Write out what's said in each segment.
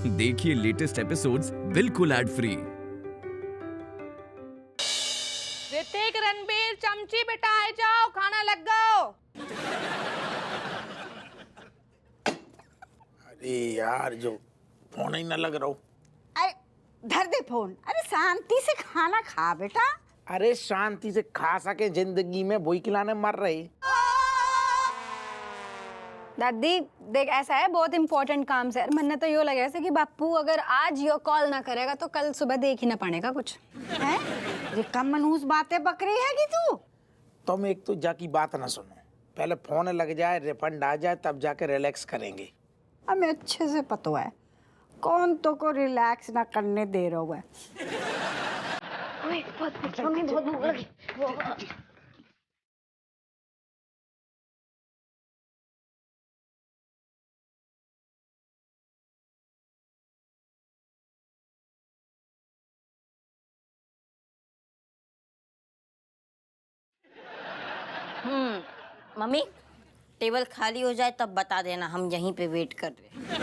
देखिए latest episodes बिल्कुल ad free. Hrithik, Ranbir, चमची बेटा आ जाओ, खाना लग गओ। अरे यार, जो फोन ही ना लग रहा हो। अरे धर दे फोन। अरे शांति से खाना खा बेटा। अरे शांति से खा सके जिंदगी में, वही खिलाने मर रहे। दादी देख, ऐसा है बहुत इंपॉर्टेंट काम से। मैंने तो यो लगा ऐसे कि बापू अगर आज यो कॉल ना करेगा तो कल सुबह देख ही ना पाएगा कुछ है। ये कम मनहूस बातें बकरी है कि तू। तुम एक तो जा की बात ना सुनो, पहले फोन लग जाए, रिफंड आ जाए, तब जाके रिलैक्स करेंगे। हमें अच्छे से पता है कौन तो को रिलैक्स ना करने दे रहा है। मम्मी बहुत भूख लगी। मम्मी, टेबल खाली हो जाए तब बता देना, हम यहीं पे वेट कर रहे हैं।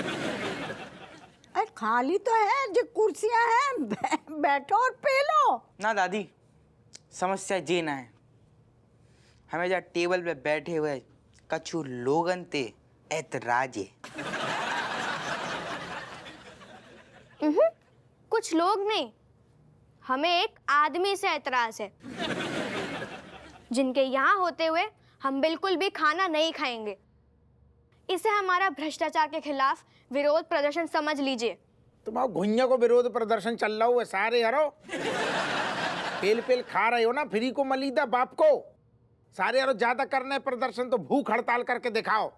अरे खाली तो है, जो कुर्सियां हैं बैठो और पी लो। ना दादी, समस्या जे ना है, हमें जहाँ टेबल पे बैठे हुए कछु लोगन ते ऐतराज है। कुछ लोग नहीं, हमें एक आदमी से ऐतराज है, जिनके यहाँ होते हुए हम बिल्कुल भी खाना नहीं खाएंगे। इसे हमारा भ्रष्टाचार के खिलाफ विरोध प्रदर्शन समझ लीजिए। तुम्हारा घुइया को विरोध प्रदर्शन चल रहा हुआ सारे हरो। पेल पेल खा रहे हो ना, फ्री को मलीदा बाप को। सारे हरो ज्यादा करने प्रदर्शन तो भूख हड़ताल करके दिखाओ।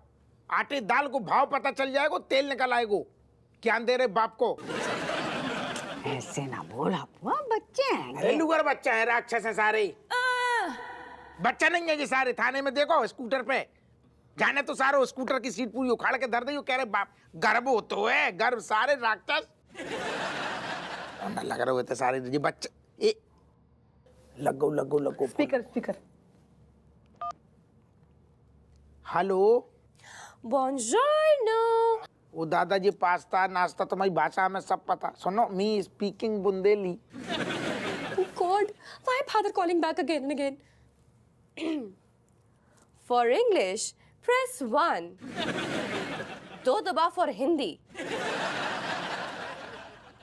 आटे दाल को भाव पता चल जाएगा, तेल निकल आएगो। क्या दे रहे बाप को। ऐसे ना बोला बुआ, बच्चे हैं। अरे लुगर बच्चा है, राक्षस है सारे। बच्चा नहीं है ये सारे। थाने में देखो स्कूटर पे जाने तो सारो स्कूटर की सीट पूरी उखाड़ के धर दी। कह रहे बाप गर्भ हो तो है, गर्भ सारे राक्षस। लग रहे होते सारे ये बच्चे। ए लगो स्पीकर। हेलो, बॉन्जॉर्नो। वो दादाजी पास्ता नाश्ता तुम्हारी भाषा में सब पता। सुनो, me speaking Bundeli. God, why father calling back again and again? For English, press 1. 2 दबा for हिंदी।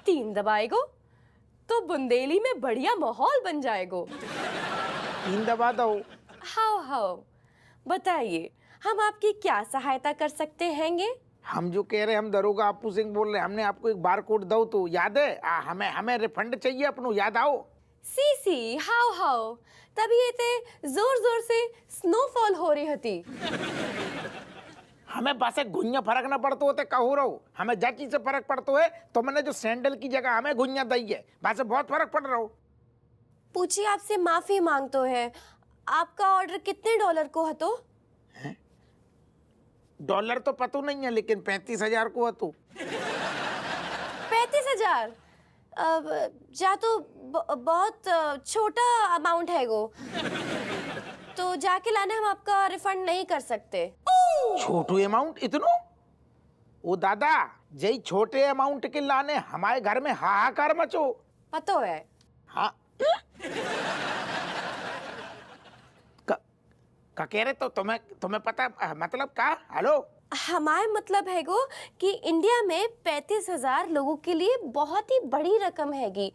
3 दबाएगो तो बुंदेली में बढ़िया माहौल बन जाएगो। 3 दबा दो। हाउ बताइए, हम आपकी क्या सहायता कर सकते हैंगे? हम जो कह रहे हैं, हम दरोगा आपू सिंह बोल रहे हैं। हमने आपको एक बार कोड दो तो याद है? हमें रिफंड चाहिए अपनो, याद आओ। सी हाउ तभी ये जोर से स्नोफॉल हो रही हती। हमें बस एक घुइया फर्क न पड़तो होते कहू रहो। हमें जाची से फर्क पड़तो है तो मैंने जो सैंडल की जगह हमें घुइया दी है, बस बहुत फर्क पड़ रहा हो। पूछिए, आपसे माफी मांगतो है। आपका ऑर्डर कितने डॉलर को हतो? डॉलर तो पतो नहीं है, लेकिन 35,000 को हतो। 35,000? जा तो बहुत छोटा अमाउंट है वो। तो जाके लाने हम आपका रिफंड नहीं कर सकते। छोटू अमाउंट इतनो? ओ दादा, जय छोटे अमाउंट के लाने हमारे घर में हाहाकार मचो। पतो है? हाँ। का कह रहे तो तुम्हें पता मतलब का? हेलो, हमारे मतलब है गो कि इंडिया में 35,000 लोगों के लिए बहुत ही बड़ी रकम हैगी।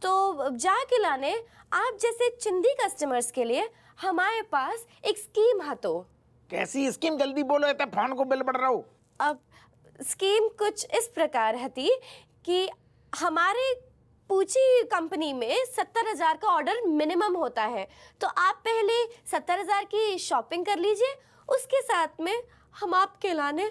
तो जाके लाने आप जैसे चिंदी कस्टमर्स के लिए हमारे पास एक स्कीम है। तो कैसी स्कीम? जल्दी बोलो, ये फोन को बिल बढ़ रहा हो। अब स्कीम कुछ इस प्रकार हती कि हमारे पूछी कंपनी में 70,000 का ऑर्डर मिनिमम होता है। तो आप पहले 70,000 की शॉपिंग कर लीजिए, उसके साथ में हम आपके लाने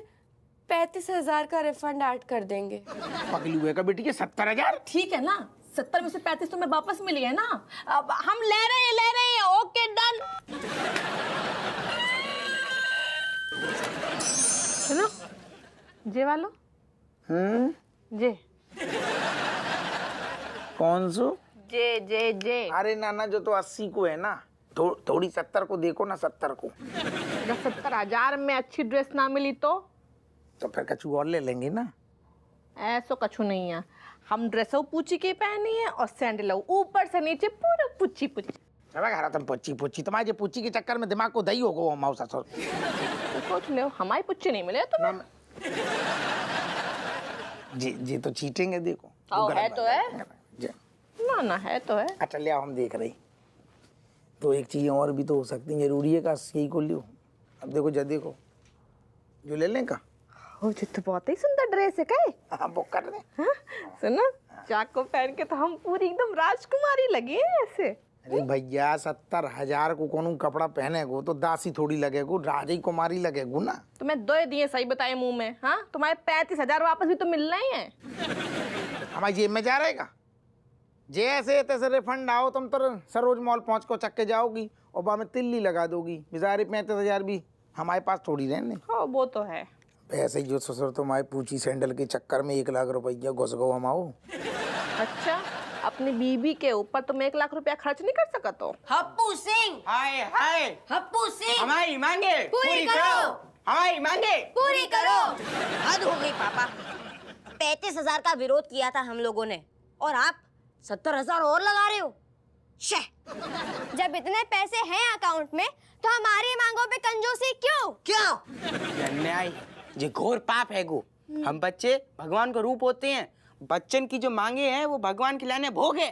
35,000 का रिफंड ऐड कर देंगे। पगली हुए का बेटी, 70,000? ठीक है ना, 70 में से 35 तो मैं वापस मिली है ना। अब हम ले रहे हैं। Okay done. सुनो जे वालो। जे कौन सो? जे अरे नाना, जो तो 80 को है ना, थोड़ी 70 को देखो ना। 70 को 70,000 में अच्छी ड्रेस ना मिली तो फिर कछु और ले लेंगे ना। ऐसो कछु नहीं है। हम ड्रेसो पूछी के पहनी है और सैंडल ऊपर से नीचे पूरा पुच्ची पुच्ची। चला घर तुम पुच्ची पुच्ची, तुम्हारे जो पुच्ची के चक्कर में दिमाग को दही हो गो माऊ ससुर। तो सोच लो हमारी पुच्ची नहीं मिले तुम्हें। जी तो चीटेंगे देखो। आओ, है तो है। जी। ना है तो है। अच्छा ले आओ, हम देख रहे। तो एक चीज और भी तो हो सकती है, जरूरी है का यही को लियो। अब देखो जा देखो जो ले लें का। ओ जी तो बहुत ही सुंदर ड्रेस है कहे। हाँ बुक कर दे। हाँ? सुनो चाक को पहन के तो हम पूरी एकदम राजकुमारी लगे हैं ऐसे। अरे भैया 70,000 को कौन कपड़ा पहनेगो तो दासी थोड़ी लगेगो, राजा कुमारी लगेगो ना। तुम्हें 2 दिए सही बताए मुंह में। हाँ तुम्हारे 35,000 वापस भी तो मिलना ही है। हमारी जेब में जा रहेगा। जैसे तैसे रिफंड आओ तुम तो सरोज मॉल पहुंच को चक्के जाओगी और वहाँ में तिल्ली लगा दोगी। बेचारे 35,000 भी हमारे पास थोड़ी रहने। हाँ वो तो है। ऐसे ही जो ससुर तुम्हारे पूछी सैंडल के चक्कर में 1 लाख रुपया घुस गो हम आओ। अच्छा अपनी बीबी के ऊपर तुम 1 लाख रुपया खर्च नहीं कर सका तो? हप्पू सिंह, हाय हाय, हप्पू सिंह, हमारी मांगे पूरी करो। हमारी मांगे पूरी करो। हद हो गई पापा। 35,000 का विरोध किया था हम लोगों ने और आप 70,000 और लगा रहे हो। शे। जब इतने पैसे हैं अकाउंट में तो हमारी मांगों पे कंजूसी क्यों? क्यों? अन्याय, ये घोर पाप है गो। हम बच्चे भगवान का रूप होते हैं। बच्चन की जो मांगे हैं वो भगवान के लाने भोग है।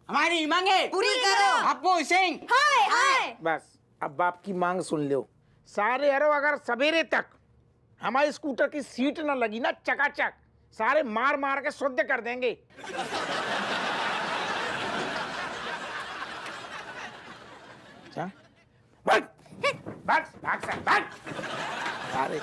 हमारी मांगे पूरी करो। हप्पू सिंह। हाय हाय। बस अब बाप की मांग सुन लो सारे। अरे अगर सवेरे तक हमारी स्कूटर की सीट न लगी ना चकाचक, सारे मार मार के शुद्ध कर देंगे। भाग भाग भाग भाग सारे।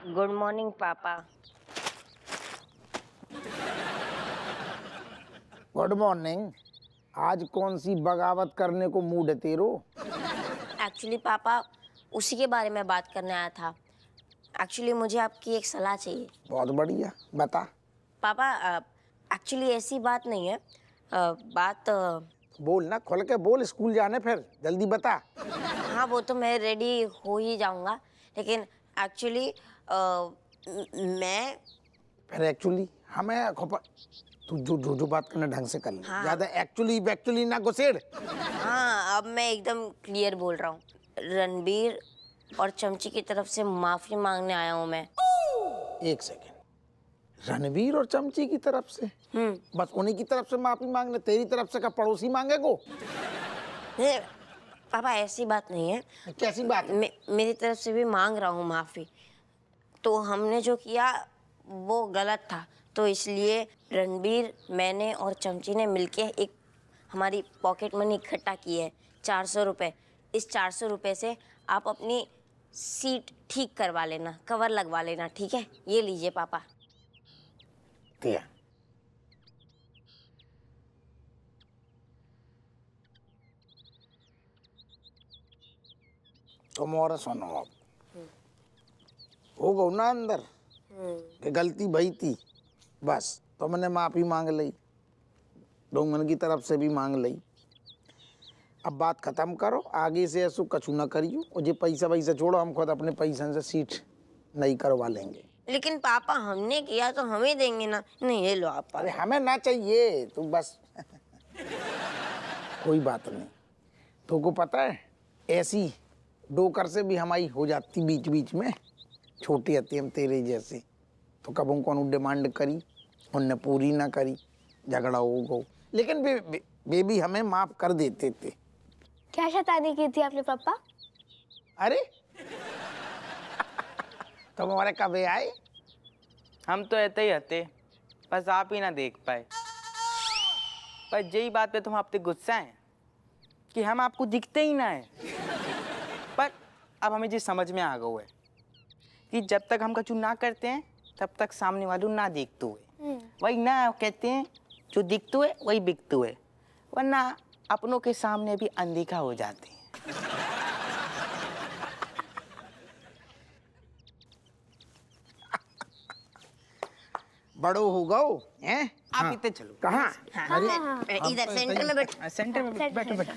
गुड मॉर्निंग पापा। Good morning. आज कौन सी बगावत करने को मूड है तेरो? एक्चुअली पापा उसी के बारे में बात करने आया था। एक्चुअली मुझे आपकी एक सलाह चाहिए। बहुत बढ़िया, बता। पापा एक्चुअली ऐसी बात नहीं है। बात बोल ना, खुल के बोल। स्कूल जाने फिर जल्दी बता। हाँ वो तो मैं रेडी हो ही जाऊंगा, लेकिन एक्चुअली मैं फिर एक्चुअली हमें तू जो बात करना ढंग से कर ले। हाँ। ज्यादा एक्चुअली ना घुसेड़। हाँ अब मैं एकदम क्लियर बोल रहा हूँ। रणबीर और चमची की तरफ से माफी मांगने आया हूँ मैं। 1 सेकेंड। रणबीर और चमची की तरफ से? बस उन्हीं की तरफ से माफी मांगने? तेरी तरफ से का पड़ोसी मांगेगो? पापा ऐसी बात नहीं है। कैसी बात? मेरी तरफ से भी मांग रहा हूँ माफी। तो हमने जो किया वो गलत था, तो इसलिए रणबीर, मैंने और चमची ने मिलके एक हमारी पॉकेट मनी इकट्ठा की है 400 रुपये। इस 400 रुपये से आप अपनी सीट ठीक करवा लेना, कवर लगवा लेना, ठीक है? ये लीजिए पापा। दिया। तुम और सुनो अब। हो गो ना अंदर कि गलती भई थी, बस तुमने माफी मांग ली, डोंगन की तरफ से भी मांग ली। अब बात खत्म करो, आगे से ऐसा कछु ना करियो। और ये पैसा छोड़ो, हम खुद अपने पैसे से सीट नहीं करवा लेंगे। लेकिन पापा हमने किया तो हमें देंगे ना। नहीं ये लो आप। अरे हमें ना चाहिए, तू बस कोई बात नहीं। तुमको पता है ऐसी डोकर से भी हमारी हो जाती बीच बीच में। छोटी हती हम तेरे जैसे, तो कब उनको डिमांड करी, उनने पूरी ना करी, झगड़ा हो गो। लेकिन बेबी हमें माफ कर देते थे। क्या शैतानी की थी आपने पापा? अरे तुम हमारे कब आए? हम तो ऐसे ही हते, बस आप ही ना देख पाए। पर यही बात पे तुम आप पे गुस्सा है कि हम आपको दिखते ही ना है। पर अब हमें ये समझ में आ गया है कि जब तक हम कछु ना करते हैं तब तक सामने वालों ना देखते हुए। वही ना कहते हैं, जो दिखते हुए वही बिकते हुए। वरना अपनों के सामने भी अनदेखा हो जाते हैं। बड़ो हो गओ हैं? आप इतने चलो। कहाँ? इधर सेंटर में बैठ। सेंटर में बैठो बैठो।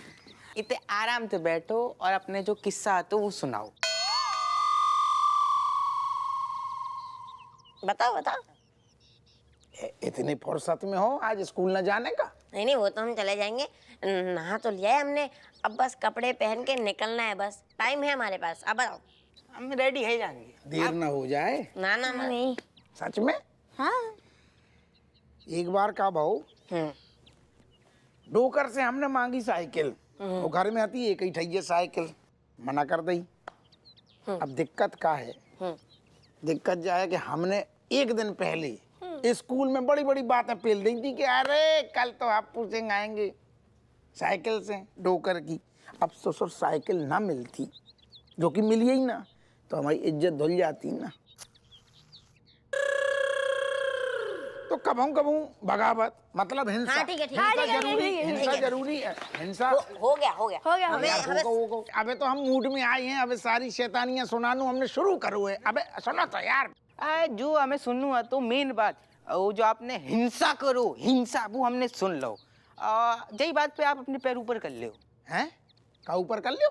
इतने आराम से बैठो और अपने जो किस्सा आते वो सुनाओ। बताओ बताओ। इतनी फुर्सत में हो आज स्कूल न जाने का? नहीं नहीं, वो तो हम चले जाएंगे। नहा तो लिया है हमने, अब बस कपड़े पहन के निकलना है, बस टाइम है हमारे पास। अब बताओ। हम रेडी है जाएंगे। देर न हो जाए। ना ना ना नहीं। सच में? हाँ। एक बार का भाऊ डोकर से हमने मांगी साइकिल, वो घर में आती एक ही ठैये साइकिल, मना कर दी। अब दिक्कत का है? दिक्कत जा है कि हमने एक दिन पहले स्कूल में बड़ी बड़ी बातें पेल दी थी कि अरे कल तो आप पूछेंगे आएंगे साइकिल से डोकर की। अब ससुर साइकिल ना मिलती, जो कि मिली ही ना, तो हमारी इज्जत धुल जाती ना। तो कबहू बगावत मतलब हिंसा। हाँ, ठीक है, ठीक है। हिंसा हाँ, ठीक है, जरूरी, ठीक है, ठीक हिंसा है। जरूरी है। हिंसा हो गया हो गया हो गया, हो हमें- गया। हमें- होगा। अबे तो हम मूड में आए हैं, अबे सारी शैतानियां सुनानू हमने शुरू करो है। अबे सुनो तो यार। जो हमें सुनू है तो मेन बात वो जो आपने हिंसा करो, हिंसा वो हमने सुन लो। यही बात पे आप अपने पैर ऊपर कर लो। हैं? का ऊपर कर लियो?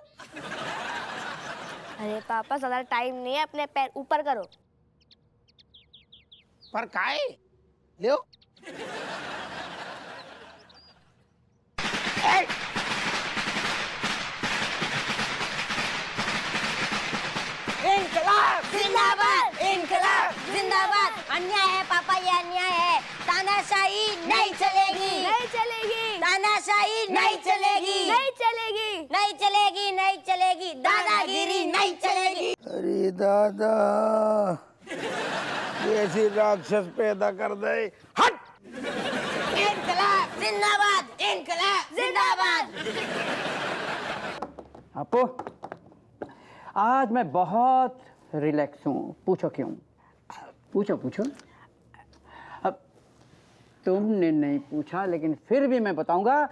अरे पापा ज्यादा टाइम नहीं है, अपने पैर ऊपर करो। पर काहे? लियो। इनकलाब जिंदाबाद, इनकलाब जिंदाबाद। अन्याय है पापा, ये अन्याय है। तानाशाही नहीं चलेगी, नहीं चलेगी, तानाशाही नहीं चलेगी, नहीं चलेगी, नहीं चलेगी, नहीं चलेगी, दादागिरी नहीं चलेगी। अरे दादा, ऐसी राक्षस पैदा कर दे। हट! इनकलाब जिंदाबाद, इनकलाब जिंदाबाद। आपो आज मैं बहुत रिलैक्स हूँ। पूछो क्यों? पूछो पूछो। अब तुमने नहीं पूछा लेकिन फिर भी मैं बताऊंगा।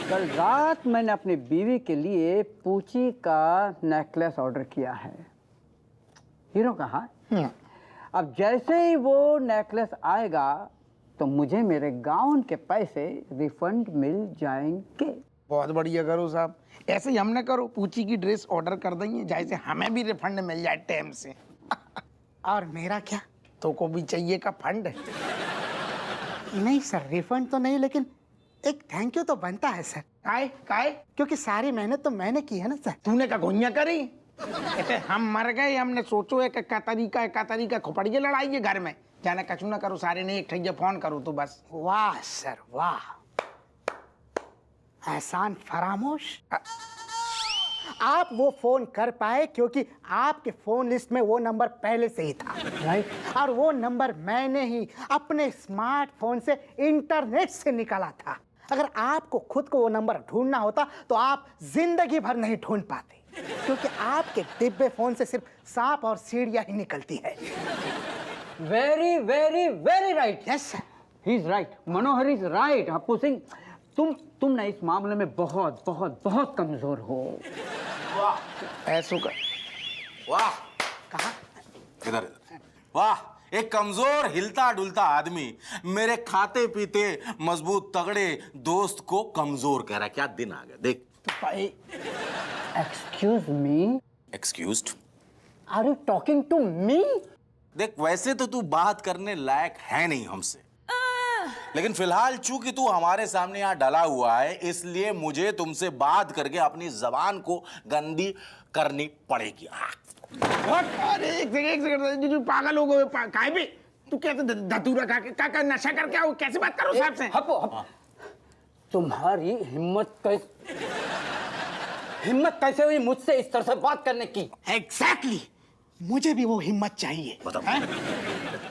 कल रात मैंने अपनी बीवी के लिए पूची का नेकलेस ऑर्डर किया है, हीरो का। हाँ, अब जैसे ही वो नेकलेस आएगा तो मुझे मेरे गाउन के पैसे रिफंड मिल जाएंगे। बहुत बढ़िया करो साहब, ऐसे ही हमने करो, पूची की ड्रेस ऑर्डर कर देंगे, जैसे हमें भी रिफंड मिल जाए टाइम से। और मेरा क्या? तो को भी चाहिए का फंड? नहीं सर, रिफंड तो नहीं, लेकिन एक थैंक यू तो बनता है सर। काहे? काहे? क्योंकि सारी मेहनत तो मैंने की है ना सर। तूने का घुइया करी? कहते हम मर गए, हमने सोचो है का तरीका खोपड़िए लड़ाई है घर में। जाने कछु ना करो, सारे ने एक ठैया फोन करो तो बस। वाह सर वाह, एहसान फरामोश। आप वो फोन कर पाए क्योंकि आपके फोन लिस्ट में वो नंबर पहले से ही था, राइट? और वो नंबर मैंने ही अपने स्मार्टफोन से इंटरनेट से निकाला था। अगर आपको खुद को वो नंबर ढूंढना होता तो आप जिंदगी भर नहीं ढूंढ पाते, क्योंकि आपके डिब्बे फोन से सिर्फ सांप और सीढ़ियां ही निकलती है। Very very very right. Yes sir, he is right, Manohar is right. Happu Singh, तुम ना इस मामले में बहुत बहुत बहुत कमजोर हो। ऐसो कर। वाह, कहा? इधर वाह, एक कमजोर हिलता डुलता आदमी मेरे खाते पीते मजबूत तगड़े दोस्त को कमजोर कह रहा है। क्या दिन आ गया देख। Excuse me, excused? Are you talking to me? देख, वैसे तो तू बात करने लायक है नहीं हमसे, लेकिन फिलहाल चूंकि तू हमारे सामने यहाँ डला हुआ है, इसलिए मुझे तुमसे बात करके अपनी जबान को गंदी करनी पड़ेगी। अरे एक सेकंड, जो पागल हो गए काहे पे? तू कैसे धतूरा खा के का नशा करके आओ? कैसे बात करो साहब से? हप्पू, तुम्हारी हिम्मत कैसे हुई मुझसे इस तरह से बात करने की? एग्जैक्टली, मुझे भी वो हिम्मत चाहिए।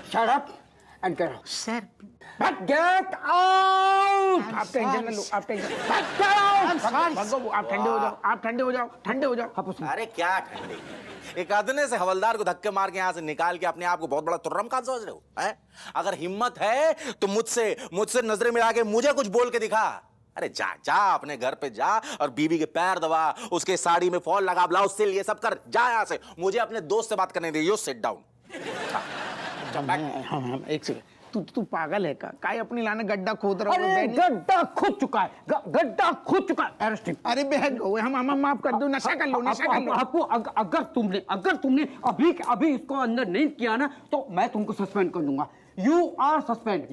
Shut up and get out. Sir, get out. आप टेंशन न लो, आप टेंशन आप ठंडे हो जाओ, आप ठंडे हो जाओ, ठंडे हो जाओ। अरे क्या ठंडे, एक आदमी से हवलदार को धक्के मार के यहाँ से निकाल के अपने आप को बहुत बड़ा तुर्रम का सोच रहे हो? अगर हिम्मत है तो मुझसे नजरें मिला के मुझे कुछ बोल के दिखा। अरे जा जा अपने घर पे जा और बीवी के पैर दबा, उसके साड़ी में फॉल लगा, ब्लाउज सिल, ये सब कर। जा यहाँ से, मुझे अपने दोस्त से बात करने दे। You sit down. हाँ, एक सेकंड, तू पागल है का? काय अपनी लाने गड्ढा खोद रहा अरे गड्ढा खुद चुका है, गड्ढा खुद चुका है। अरेस्टिंग। अरे बहन गो, हम माफ कर दो, नशा कर लो, नशा कर लो। आपको अगर तुमने अभी इसको अंदर नहीं किया ना तो मैं तुमको सस्पेंड कर दूंगा। You are suspend.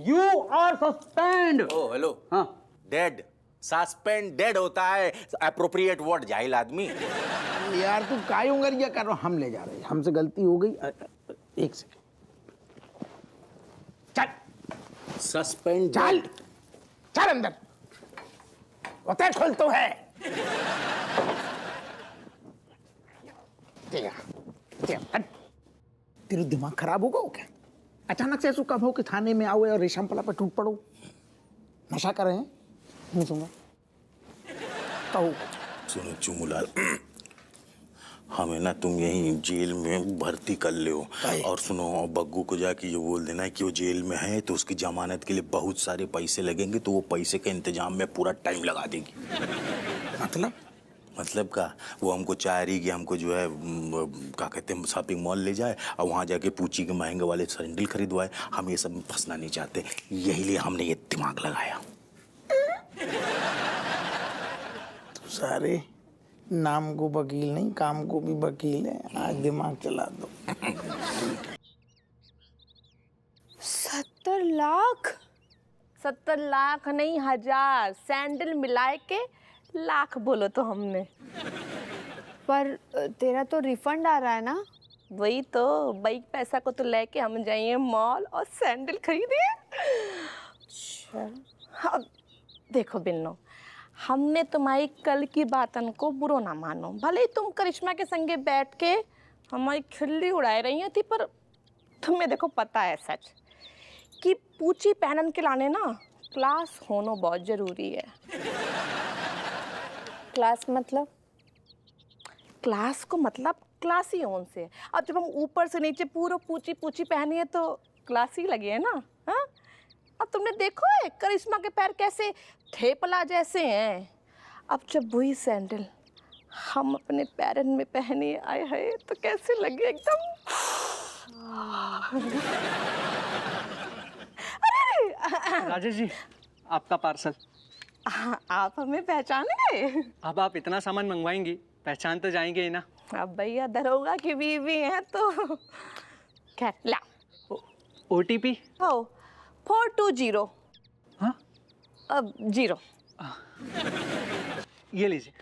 Oh hello. हाँ, डेड। सस्पेंड डेड होता है, एप्रोप्रिएट वर्ड, जाहिल आदमी। यार तू काय उंगरिया कर रहा, हम ले जा रहे हैं, हमसे गलती हो गई। एक सेकंड, चल सस्पेंड, चल अंदर, होते खोल तो है। तेरा दिमाग खराब होगा क्या? अचानक से ऐसा कब हो कि थाने में आओ और रेशम पला पर टूट पड़ो? नशा कर रहे हैं? नहीं सुना कहो। सुनो चुमुलाल, हमें ना तुम यहीं जेल में भर्ती कर ले हो। और सुनो, बग्गू को जाके ये बोल देना है कि वो जेल में है तो उसकी जमानत के लिए बहुत सारे पैसे लगेंगे, तो वो पैसे के इंतजाम में पूरा टाइम लगा देगी। मतलब का, वो हमको चाह रही कि हमको जो है क्या कहते हैं शॉपिंग मॉल ले जाए और वहाँ जाके पूची के महंगे वाले सैंडल खरीदवाए। हम ये सब में फंसना नहीं चाहते, यही लिए हमने ये दिमाग लगाया। तो सारे नाम को वकील नहीं, काम को भी वकील है। आज दिमाग चला दो। 70 लाख? 70 लाख नहीं, 1000 सैंडल मिलाए के लाख बोलो तो हमने। पर तेरा तो रिफंड आ रहा है ना? वही तो, बाइक पैसा को तो लेके हम जाइए मॉल और सैंडल खरीदिए। अब देखो बिन्नो, हमने तुम्हारी कल की बातन को बुरो ना मानो, भले ही तुम करिश्मा के संगे बैठ के हमारी खिल्ली उड़ाए रही थी, पर तुम्हें देखो पता है सच कि पूची पहनन के लाने ना क्लास होना बहुत जरूरी है। क्लास मतलब? क्लास को मतलब क्लासी होन से। अब जब हम ऊपर से नीचे पूरा पूची पूची पहनी है तो क्लासी लगी है ना। हाँ, अब तुमने देखो है करिश्मा के पैर कैसे थेपला जैसे हैं। अब जब वही सैंडल हम अपने पैरन में पहने आए हैं तो कैसे लगे एकदम। अरे राजेश जी, आपका पार्सल। आप हमें पहचाने? अब आप इतना सामान मंगवाएंगी, पहचान तो जाएंगे ही ना। अब भैया दरोगा की बीवी है तो खैर ला। OTP? हो 420। हाँ? अब 0। ये लीजिए।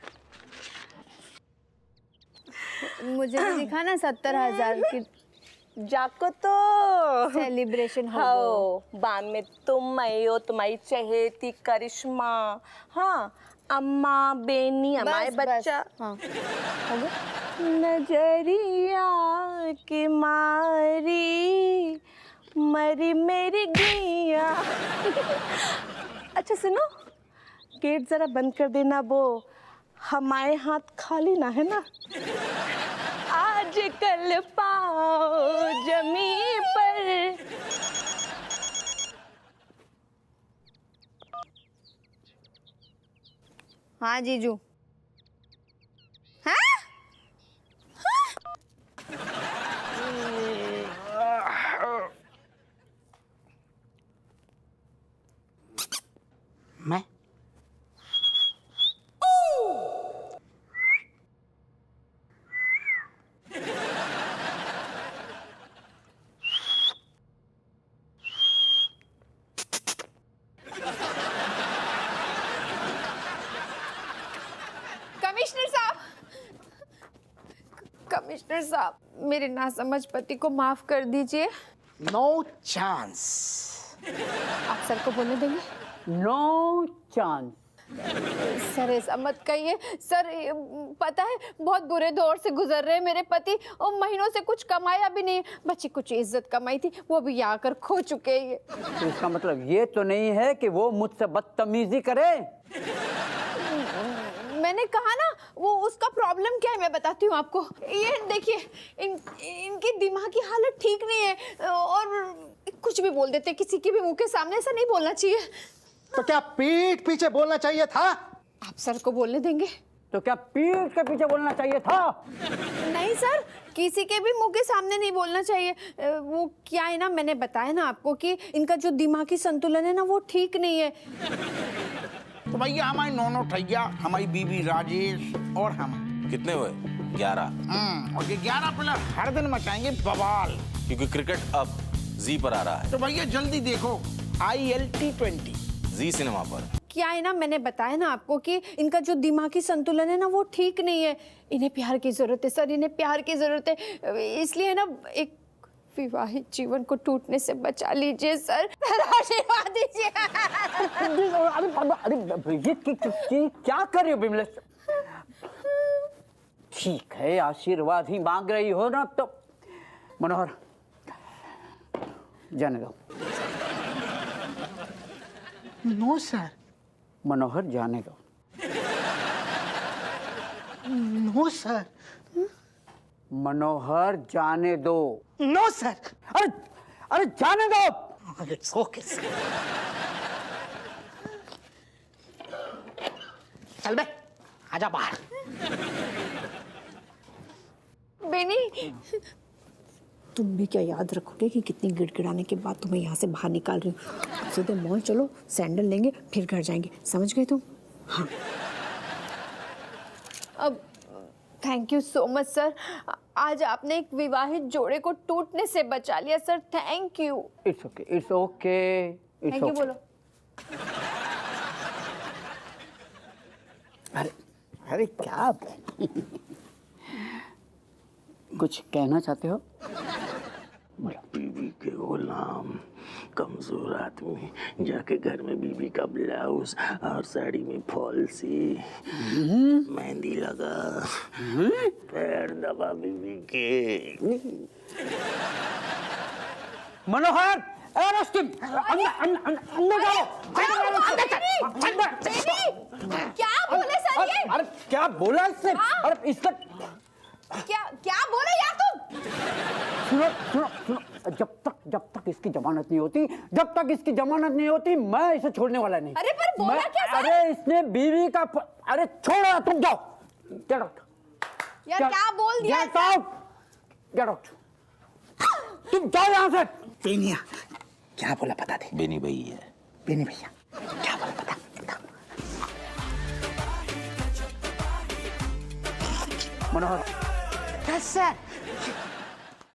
मुझे भी दिखाना 70,000 की जाको तो सेलिब्रेशन हो। बाद में तुम आयो, तुम्हारी चहेती करिश्मा, हाँ अम्मा बेनी, हमारे बच्चा। हाँ। नजरिया की मारी मरी मेरी गैया। अच्छा सुनो, गेट जरा बंद कर देना, वो हमारे हाथ खाली ना है ना। आज कल पाओ जमी पर। हाँ जीजू। मैं कमिश्नर साहब, मेरे नासमझ पति को माफ कर दीजिए। No chance. आप सर को बोलने देंगे? No chance. सर ऐसा मत कहिए सर, पता है बहुत बुरे दौर से गुजर रहे हैं मेरे पति, और महीनों से कुछ कमाया भी नहीं। बच्ची कुछ इज्जत कमाई थी वो भी यहाँ आकर खो चुके हैं। तो इसका मतलब ये तो नहीं है कि वो मुझसे बदतमीजी करे? मैंने कहा ना, वो उसका प्रॉब्लम क्या है मैं बताती हूँ आपको। ये देखिए, इनकी दिमागी हालत ठीक नहीं है और कुछ भी बोल देते किसी के भी मुंह के सामने। ऐसा नहीं बोलना चाहिए। तो क्या पीठ पीछे बोलना चाहिए था? आप सर को बोलने देंगे? तो क्या पीठ के पीछे बोलना चाहिए था? नहीं सर, किसी के भी मुंह के सामने नहीं बोलना चाहिए। वो क्या है ना, मैंने बताया ना आपको कि इनका जो दिमागी संतुलन है ना वो ठीक नहीं है। तो भैया हमारी नौनो ठैया, हमारी बीबी राजेश और हम कितने हुए? 11। और ये 11 प्लेयर हर दिन मचाएंगे बवाल, क्योंकि क्रिकेट अब जी पर आ रहा है। तो भैया जल्दी देखो ILT20 जी सिनेमा पर। क्या है ना, मैंने बताया ना आपको कि इनका जो दिमागी संतुलन है ना वो ठीक नहीं है। इन्हें प्यार की जरूरत है सर, इन्हें प्यार की जरूरत है। इसलिए ना एक विवाहित जीवन को टूटने से बचा लीजिए सर, आशीर्वाद दीजिए। अरे ये क्या कर रही हो बिमलेश? ठीक है, आशीर्वाद ही मांग रही हो ना, तो मनोहर जाने दो। No sir. मनोहर जाने दो। No sir. मनोहर जाने दो। No sir. अरे जाने दो। It's okay sir. चल बे, आजा बाहर। बेनी, तुम भी क्या याद रखोगे कि कितनी गिड़गिड़ाने के बाद तुम्हें यहाँ से बाहर निकाल रही हूँ। सीधे मॉल चलो, सैंडल लेंगे, फिर घर जाएंगे, समझ गए तुम? हाँ। अब thank you so much sir, आज आपने एक विवाहित जोड़े को टूटने से बचा लिया sir, thank you. It's okay, it's okay, thank you बोलो। अरे क्या कुछ कहना चाहते हो? बीवी के गुलाम, कमजोर आदमी, जाके घर में बीवी का ब्लाउज और साड़ी में फॉल्सी, मेहंदी लगा, पैर दबा बीवी के। मनोहर, क्या बोले सर ये? अरे क्या बोला इसने? अरे इसका क्या बोले यार तुम? सुनो सुनो सुनो, जब तक इसकी जमानत नहीं होती, मैं इसे छोड़ने वाला नहीं। अरे पर बोला क्या सर? अरे इसने बीवी का अरे छोड़ो, तुम जाओ, गेट आउट। यार क्या बोल दिया? गेट आउट, तुम जाओ यहाँ से। बेनिया, क्या बोला पता दे। बेनी भैया, बेनी भैया क्या बोला पता? मनोहर, यस सर।